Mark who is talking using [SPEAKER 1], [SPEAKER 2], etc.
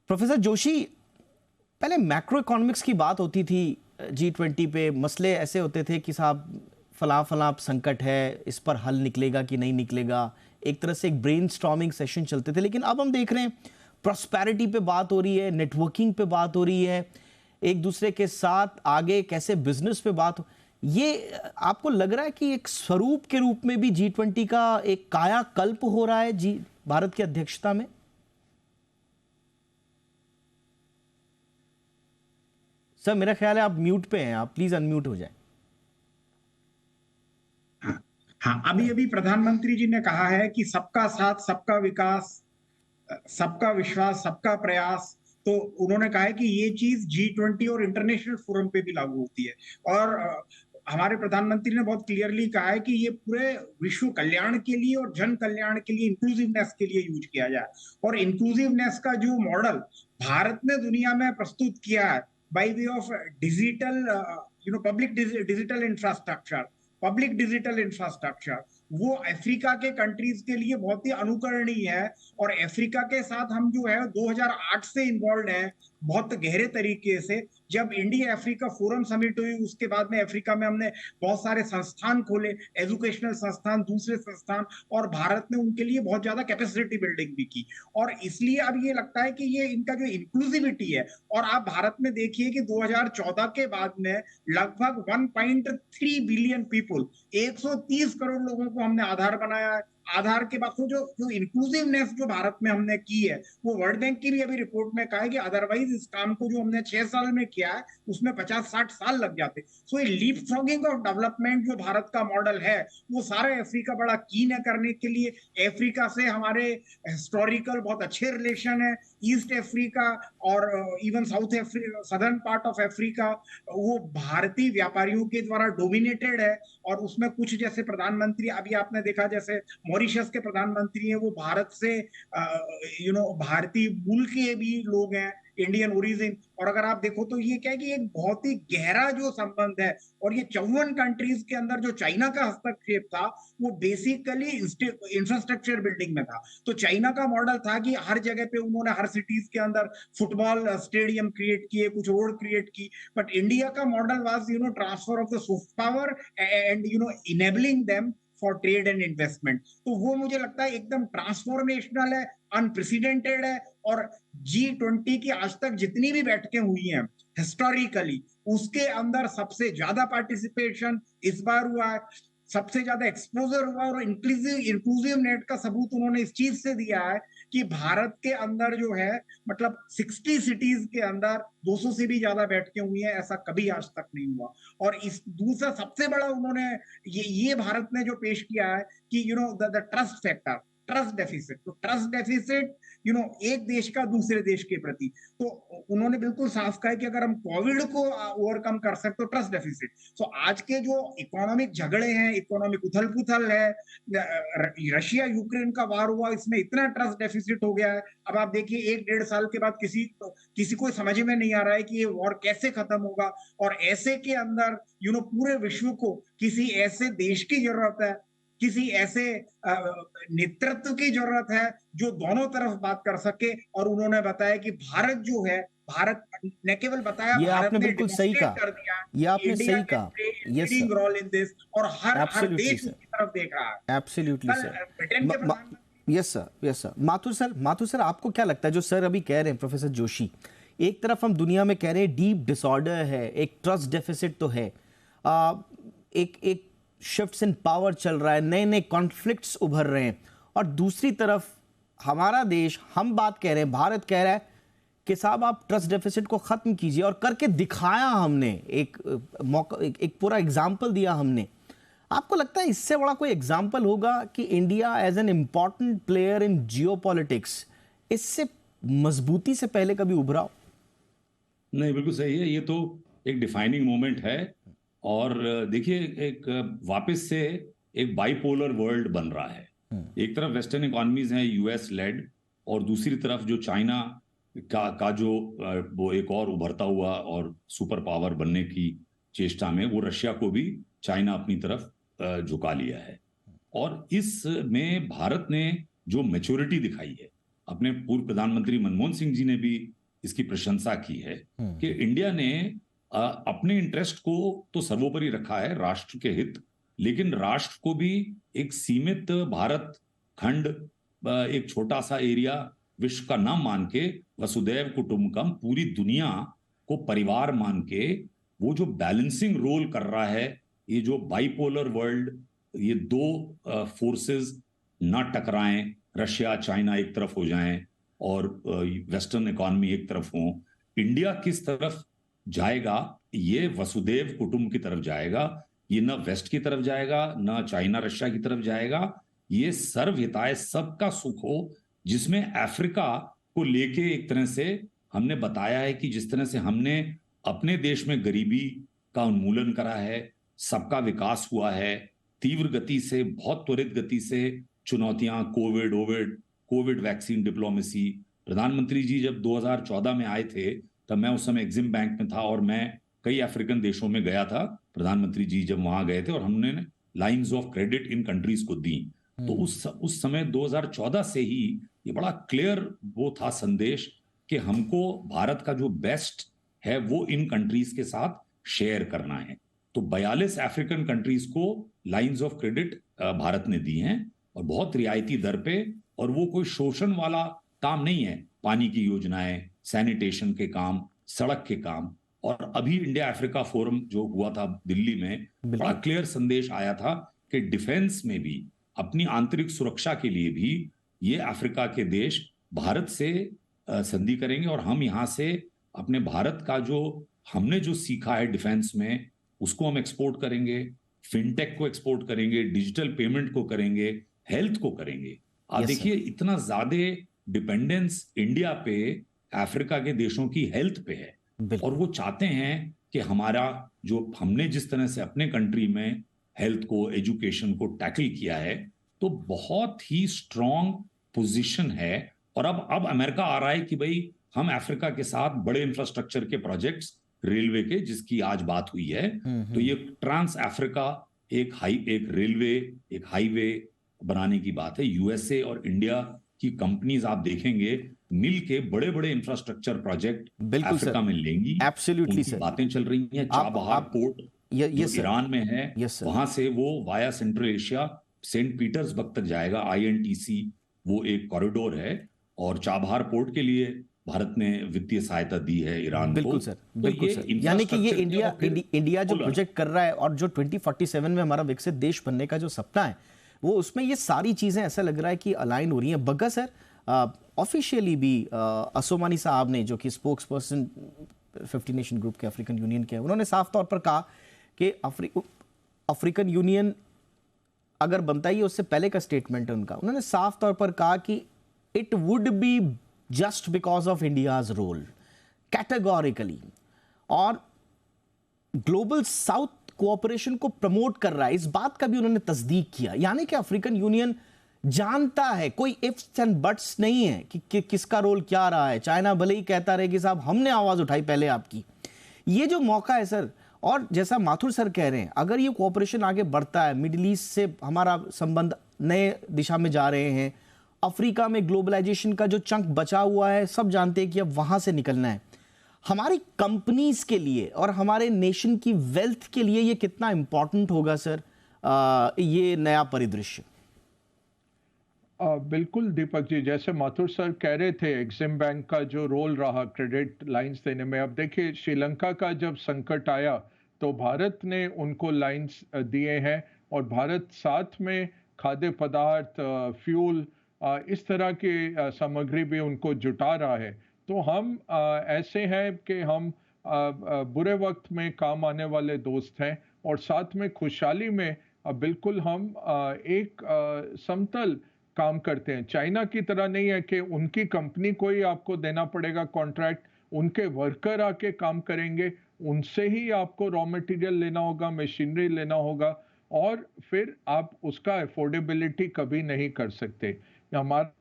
[SPEAKER 1] Professor Joshi, पहले macro economics की बात होती थी G20 पे। मसले ऐसे होते थे कि साहब फला फला संकट है, इस पर हल निकलेगा कि नहीं निकलेगा। एक तरह से एक ब्रेनस्टॉर्मिंग सेशन चलते थे। लेकिन अब हम देख रहे हैं प्रॉस्पेरिटी पे बात हो रही है, नेटवर्किंग पे बात हो रही है, एक दूसरे के साथ आगे कैसे बिजनेस पे बात हो। ये आपको लग रहा है कि एक स्वरूप के रूप में भी G20 का एक कायाकल्प हो रहा है जी भारत की अध्यक्षता में? सर मेरा ख्याल है आप म्यूट पे हैं, आप प्लीज अनम्यूट हो जाएं।
[SPEAKER 2] हाँ, हाँ, अभी अभी प्रधानमंत्री जी ने कहा है कि सबका साथ, सबका विकास, सबका विश्वास, सबका प्रयास। तो उन्होंने कहा है कि ये चीज G20 और इंटरनेशनल फोरम पे भी लागू होती है। और हमारे प्रधानमंत्री ने बहुत क्लियरली कहा है कि ये पूरे विश्व कल्याण के लिए और जन कल्याण के लिए, इंक्लूसिवनेस के लिए यूज किया जाए। और इंक्लूसिवनेस का जो मॉडल भारत ने दुनिया में प्रस्तुत किया है by way of digital public digital infrastructure, वो अफ्रीका के कंट्रीज के लिए बहुत ही अनुकरणीय है। और अफ्रीका के साथ हम जो है 2008 से इन्वॉल्व है बहुत गहरे तरीके से। जब इंडिया अफ्रीका फोरम समिट हुई उसके बाद में अफ्रीका में हमने बहुत सारे संस्थान खोले, एजुकेशनल संस्थान, दूसरे संस्थान, और भारत ने उनके लिए बहुत ज्यादा कैपेसिटी बिल्डिंग भी की। और इसलिए अब ये लगता है कि ये इनका जो इंक्लूसिविटी है, और आप भारत में देखिए कि 2014 के बाद में लगभग 1.3 बिलियन पीपुल, 130 करोड़ लोगों को हमने आधार बनाया है। आधार के बाद जो जो इंक्लूसिवनेस जो भारत में हमने की है, वो वर्ल्ड बैंक की भी अभी रिपोर्ट में कहा है कि अदरवाइज इस काम को जो हमने 6 साल में किया है उसमें 50-60 साल लग जाते। सो ये लीप फ्रॉगिंग ऑफ डेवलपमेंट जो भारत का मॉडल है, वो सारे अफ्रीका बड़ा कीन है करने के लिए। अफ्रीका से हमारे हिस्टोरिकल बहुत अच्छे रिलेशन है। ईस्ट अफ्रीका और even south Africa, southern part of Africa, वो भारतीय व्यापारियों के द्वारा डोमिनेटेड है। और उसमें कुछ जैसे प्रधानमंत्री अभी आपने देखा, जैसे मॉरिशस के प्रधानमंत्री हैं, वो भारत से भारतीय मूल के भी लोग हैं, इंडियन ओरिजिन। और अगर आप देखो तो ये क्या है कि एक बहुत ही गहरा जो संबंध है। और ये 54 कंट्रीज के अंदर जो चाइना का हस्तक्षेप था, वो बेसिकली इंफ्रास्ट्रक्चर बिल्डिंग में था। तो चाइना का मॉडल था कि हर जगह पे उन्होंने हर सिटीज के अंदर फुटबॉल स्टेडियम क्रिएट किए, कुछ रोड क्रिएट की। बट इंडिया का model was transfer of the soft power and enabling them for trade and investment. तो वो मुझे लगता है एकदम ट्रांसफॉर्मेशनल है, अनप्रेसिडेंटेड है। और G20 की आज तक जितनी भी बैठकें हुई हैं हिस्टोरिकली, उसके अंदर सबसे ज्यादा पार्टिसिपेशन इस बार हुआ है, सबसे ज्यादा एक्सपोजर हुआ। और इंक्लूसिव नेट का सबूत उन्होंने इस चीज से दिया है कि भारत के अंदर जो है, मतलब 60 सिटीज के अंदर 200 से भी ज्यादा बैठकें हुई हैं, ऐसा कभी आज तक नहीं हुआ। और इस दूसरा सबसे बड़ा उन्होंने ये भारत ने जो पेश किया है कि the trust factor, trust deficit. तो ट्रस्ट डेफिसिट एक देश का दूसरे देश के प्रति। तो उन्होंने बिल्कुल साफ कहा कि अगर हम कोविड को ओवरकम कर सकते तो ट्रस्ट डेफिसिट। सो आज के जो इकोनॉमिक झगड़े हैं, इकोनॉमिक उथल पुथल है, रशिया यूक्रेन का वार हुआ, इसमें इतना ट्रस्ट डेफिसिट हो गया है। अब आप देखिए 1-1.5 साल के बाद किसी को समझ में नहीं आ रहा है कि ये वॉर कैसे खत्म होगा। और ऐसे के अंदर पूरे विश्व को किसी ऐसे देश की जरूरत है, किसी ऐसे नेतृत्व की जरूरत है जो दोनों तरफ बात कर सके। और उन्होंने बताया कि भारत जो है, भारत ने केवल बताया,
[SPEAKER 1] ये
[SPEAKER 2] भारत
[SPEAKER 1] आपने
[SPEAKER 2] ने
[SPEAKER 1] बिल्कुल सही
[SPEAKER 2] डेमोन्स्ट्रेट
[SPEAKER 1] कहा,
[SPEAKER 2] कर दिया
[SPEAKER 1] ये आपने
[SPEAKER 2] इंडिया
[SPEAKER 1] सही
[SPEAKER 2] कैन
[SPEAKER 1] कहा।
[SPEAKER 2] Play
[SPEAKER 1] yes
[SPEAKER 2] leading
[SPEAKER 1] sir,
[SPEAKER 2] role in this. और हर
[SPEAKER 1] एब्सोल्युटली
[SPEAKER 2] देश
[SPEAKER 1] सर,
[SPEAKER 2] उसकी तरफ देख रहा है।
[SPEAKER 1] एब्सोल्युटली
[SPEAKER 2] कल
[SPEAKER 1] सर।
[SPEAKER 2] ब्रिटेन के प्रधानमंत्री।
[SPEAKER 1] Yes sir, yes sir. Mathur sir, आपको क्या लगता है जो सर अभी कह रहे हैं प्रोफेसर जोशी, एक तरफ हम दुनिया में कह रहे हैं डीप डिसऑर्डर है, एक ट्रस्ट डेफिसिट तो है, एक शिफ्ट्स इन पावर चल रहा है, नए नए कॉन्फ्लिक्ट्स उभर रहे हैं, और दूसरी तरफ हमारा देश, हम बात कह रहे हैं, भारत कह रहा है कि साहब आप ट्रस्ट डेफिसिट को खत्म कीजिए, और करके दिखाया हमने, एक मौका, एक पूरा एग्जाम्पल दिया हमने। आपको लगता है इससे बड़ा कोई एग्जाम्पल होगा कि India as an important player in geopolitics इससे मजबूती से पहले कभी उभरा हो?
[SPEAKER 3] नहीं, बिल्कुल सही है। ये तो एक डिफाइनिंग मोमेंट है। और देखिए, एक वापस से एक बाइपोलर वर्ल्ड बन रहा है। एक तरफ वेस्टर्न इकोनॉमीज हैं, यूएस लेड, और दूसरी तरफ जो चाइना का जो वो एक और उभरता हुआ और सुपर पावर बनने की चेष्टा में, वो रशिया को भी चाइना अपनी तरफ झुका लिया है। और इसमें भारत ने जो मैच्योरिटी दिखाई है, अपने पूर्व प्रधानमंत्री मनमोहन सिंह जी ने भी इसकी प्रशंसा की है कि इंडिया ने अपने इंटरेस्ट को तो सर्वोपरि रखा है, राष्ट्र के हित, लेकिन राष्ट्र को भी एक सीमित भारत खंड, एक छोटा सा एरिया विश्व का नाम मान के, वसुदैव कुटुंबकम, पूरी दुनिया को परिवार मान के वो जो बैलेंसिंग रोल कर रहा है, ये जो बाइपोलर वर्ल्ड, ये दो फोर्सेस ना टकराएं, रशिया चाइना एक तरफ हो जाएं और वेस्टर्न इकोनॉमी एक तरफ हो, इंडिया किस तरफ जाएगा, ये वसुदेव कुटुंब की तरफ जाएगा, ये ना वेस्ट की तरफ जाएगा ना चाइना रशिया की तरफ जाएगा, ये सर्वहिताय सबका सुख हो, जिसमें अफ्रीका को लेके एक तरह से हमने बताया है कि जिस तरह से हमने अपने देश में गरीबी का उन्मूलन करा है, सबका विकास हुआ है, तीव्र गति से, बहुत त्वरित गति से चुनौतियां, कोविड वैक्सीन डिप्लोमेसी। प्रधानमंत्री जी जब 2014 में आए थे तब मैं उस समय एग्जिम बैंक में था और मैं कई अफ्रीकन देशों में गया था, प्रधानमंत्री जी जब वहां गए थे, और हमने lines of credit in countries को दी। तो उस समय 2014 से ही ये बड़ा क्लियर वो था संदेश कि हमको भारत का जो बेस्ट है वो इन कंट्रीज के साथ शेयर करना है। तो 42 अफ्रीकन कंट्रीज को लाइंस ऑफ क्रेडिट भारत ने दी हैं, और बहुत रियायती दर पे, और वो कोई शोषण वाला काम नहीं है, पानी की योजनाएं, सैनिटेशन के काम, सड़क के काम। और अभी इंडिया अफ्रीका फोरम जो हुआ था दिल्ली में, बड़ा क्लियर संदेश आया था कि डिफेंस में भी, अपनी आंतरिक सुरक्षा के लिए भी ये अफ्रीका के देश भारत से संधि करेंगे, और हम यहाँ से अपने भारत का जो हमने जो सीखा है डिफेंस में, उसको हम एक्सपोर्ट करेंगे, फिनटेक को एक्सपोर्ट करेंगे, डिजिटल पेमेंट को करेंगे, हेल्थ को करेंगे। आप देखिए इतना ज्यादा डिपेंडेंस इंडिया पे अफ्रीका के देशों की हेल्थ पे है, और वो चाहते हैं कि हमारा जो हमने जिस तरह से अपने कंट्री में हेल्थ को, एजुकेशन को टैकल किया है, तो बहुत ही स्ट्रॉन्ग पोजीशन है। और अब अमेरिका आ रहा है कि भाई हम अफ्रीका के साथ बड़े इंफ्रास्ट्रक्चर के प्रोजेक्ट्स, रेलवे के, जिसकी आज बात हुई है, तो ये ट्रांस अफ्रीका एक रेलवे, एक हाईवे बनाने की बात है। यूएसए और इंडिया की कंपनीज आप देखेंगे मिल के बड़े बड़े इंफ्रास्ट्रक्चर प्रोजेक्ट अफ्रीका में लेंगी।
[SPEAKER 1] एब्सोल्युटली सर,
[SPEAKER 3] बातें चल रही हैं। चाबहार पोर्ट जो ईरान में है, वहां से वो via Central Asia Saint Petersburg तक जाएगा, आईएनटीसी वो एक कॉरिडोर है, और चाबहार पोर्ट के लिए भारत ने वित्तीय सहायता दी है ईरान को।
[SPEAKER 1] बिल्कुल सर, बिल्कुल सर। यानी कि ये इंडिया जो प्रोजेक्ट कर रहा है, और जो 2047 में हमारा विकसित देश बनने का जो सपना है, वो उसमें ये सारी चीजें ऐसा लग रहा है कि अलाइन हो रही हैं। बग्गा सर, ऑफिशियली भी असोमानी साहब ने, जो कि स्पोक्स पर्सन 50 नेशन ग्रुप के अफ्रीकन यूनियन के, उन्होंने साफ तौर पर कहा कि अफ्रीकन यूनियन अगर बनता ही, उससे पहले का स्टेटमेंट है उनका, उन्होंने साफ तौर पर कहा कि it would be just because of India's role, categorically, और ग्लोबल साउथ कोऑपरेशन को प्रमोट कर रहा है, इस बात का भी उन्होंने तस्दीक किया। यानी कि अफ्रीकन यूनियन जानता है, कोई इफ्स एंड बट्स नहीं है कि किसका रोल क्या रहा है। चाइना भले ही कहता रहे कि साहब हमने आवाज उठाई पहले आपकी। ये जो मौका है सर, और जैसा माथुर सर कह रहे हैं, अगर ये कोऑपरेशन आगे बढ़ता है, मिडिल ईस्ट से हमारा संबंध नए दिशा में जा रहे हैं, अफ्रीका में ग्लोबलाइजेशन का जो चंक बचा हुआ है, सब जानते हैं कि अब वहां से निकलना है, हमारी कंपनीज के लिए और हमारे नेशन की वेल्थ के लिए ये कितना इंपॉर्टेंट होगा सर, ये नया परिदृश्य?
[SPEAKER 4] बिल्कुल दीपक जी, जैसे माथुर सर कह रहे थे, एग्जिम बैंक का जो रोल रहा क्रेडिट लाइंस देने में। अब देखिए श्रीलंका का जब संकट आया तो भारत ने उनको लाइंस दिए हैं, और भारत साथ में खाद्य पदार्थ, फ्यूल, इस तरह की सामग्री भी उनको जुटा रहा है। तो हम ऐसे हैं कि हम बुरे वक्त में काम आने वाले दोस्त हैं, और साथ में खुशहाली में बिल्कुल हम एक समतल काम करते हैं। चाइना की तरह नहीं है कि उनकी कंपनी को ही आपको देना पड़ेगा कॉन्ट्रैक्ट, उनके वर्कर आके काम करेंगे, उनसे ही आपको रॉ मटेरियल लेना होगा, मशीनरी लेना होगा, और फिर आप उसका अफोर्डेबिलिटी कभी नहीं कर सकते। हमारा